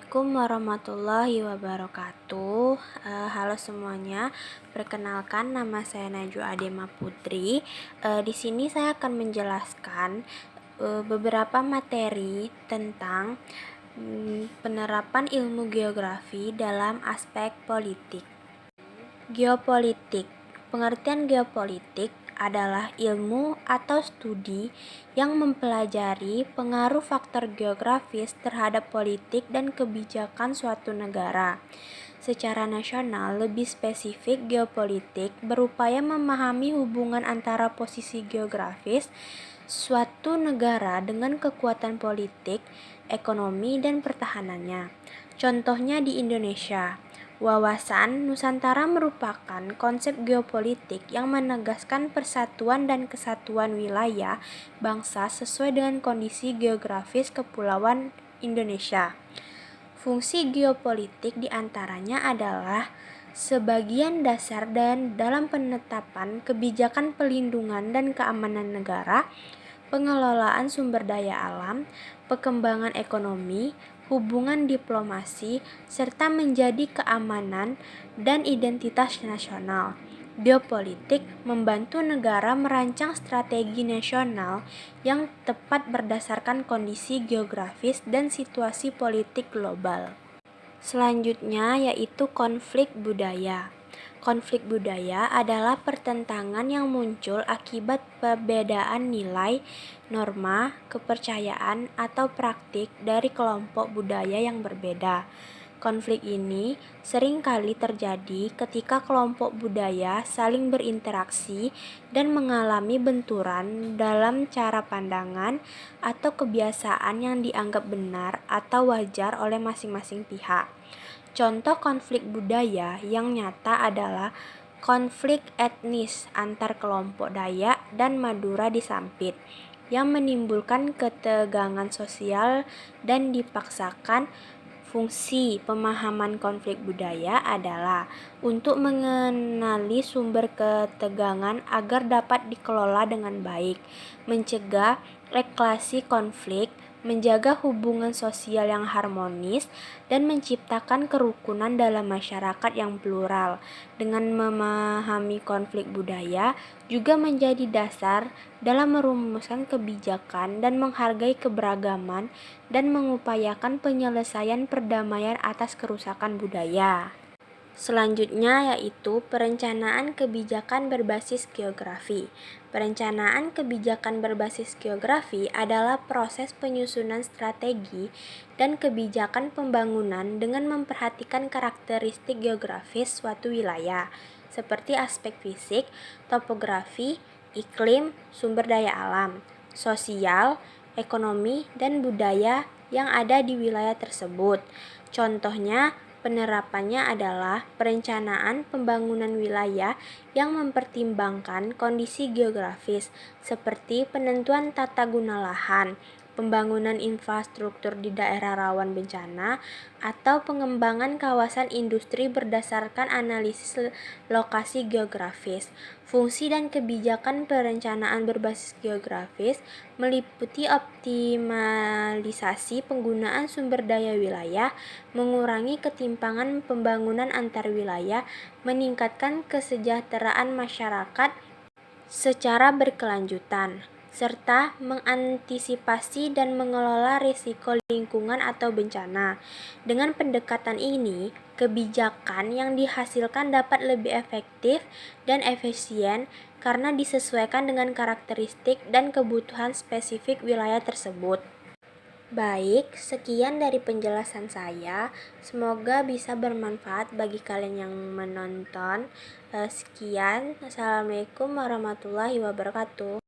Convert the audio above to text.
Assalamualaikum warahmatullahi wabarakatuh. Halo semuanya, perkenalkan nama saya Najwa Adema Putri. Di sini saya akan menjelaskan beberapa materi tentang penerapan ilmu geografi dalam aspek politik. Geopolitik. Pengertian geopolitik adalah ilmu atau studi yang mempelajari pengaruh faktor geografis terhadap politik dan kebijakan suatu negara. Secara nasional, lebih spesifik, geopolitik berupaya memahami hubungan antara posisi geografis suatu negara dengan kekuatan politik, ekonomi, dan pertahanannya. Contohnya di Indonesia. Wawasan Nusantara merupakan konsep geopolitik yang menegaskan persatuan dan kesatuan wilayah bangsa sesuai dengan kondisi geografis kepulauan Indonesia. Fungsi geopolitik diantaranya adalah sebagian dasar dan dalam penetapan kebijakan pelindungan dan keamanan negara, pengelolaan sumber daya alam, perkembangan ekonomi, hubungan diplomasi, serta menjadi keamanan dan identitas nasional. Geopolitik membantu negara merancang strategi nasional yang tepat berdasarkan kondisi geografis dan situasi politik global. Selanjutnya yaitu konflik budaya. Konflik budaya adalah pertentangan yang muncul akibat perbedaan nilai, norma, kepercayaan, atau praktik dari kelompok budaya yang berbeda. Konflik ini sering kali terjadi ketika kelompok budaya saling berinteraksi dan mengalami benturan dalam cara pandangan atau kebiasaan yang dianggap benar atau wajar oleh masing-masing pihak. Contoh konflik budaya yang nyata adalah konflik etnis antar kelompok Dayak dan Madura di Sampit yang menimbulkan ketegangan sosial dan dipaksakan. Fungsi pemahaman konflik budaya adalah untuk mengenali sumber ketegangan agar dapat dikelola dengan baik, mencegah eskalasi konflik, menjaga hubungan sosial yang harmonis, dan menciptakan kerukunan dalam masyarakat yang plural. Dengan memahami konflik budaya juga menjadi dasar dalam merumuskan kebijakan dan menghargai keberagaman dan mengupayakan penyelesaian perdamaian atas kerusakan budaya. Selanjutnya yaitu perencanaan kebijakan berbasis geografi. Perencanaan kebijakan berbasis geografi adalah proses penyusunan strategi dan kebijakan pembangunan dengan memperhatikan karakteristik geografis suatu wilayah, seperti aspek fisik, topografi, iklim, sumber daya alam, sosial, ekonomi, dan budaya yang ada di wilayah tersebut. Contohnya, penerapannya adalah perencanaan pembangunan wilayah yang mempertimbangkan kondisi geografis seperti penentuan tata guna lahan, pembangunan infrastruktur di daerah rawan bencana, atau pengembangan kawasan industri berdasarkan analisis lokasi geografis. Fungsi dan kebijakan perencanaan berbasis geografis meliputi optimalisasi penggunaan sumber daya wilayah, mengurangi ketimpangan pembangunan antar wilayah, meningkatkan kesejahteraan masyarakat secara berkelanjutan, serta mengantisipasi dan mengelola risiko lingkungan atau bencana. Dengan pendekatan ini, kebijakan yang dihasilkan dapat lebih efektif dan efisien karena disesuaikan dengan karakteristik dan kebutuhan spesifik wilayah tersebut. Baik, sekian dari penjelasan saya. Semoga bisa bermanfaat bagi kalian yang menonton. Sekian, Assalamualaikum warahmatullahi wabarakatuh.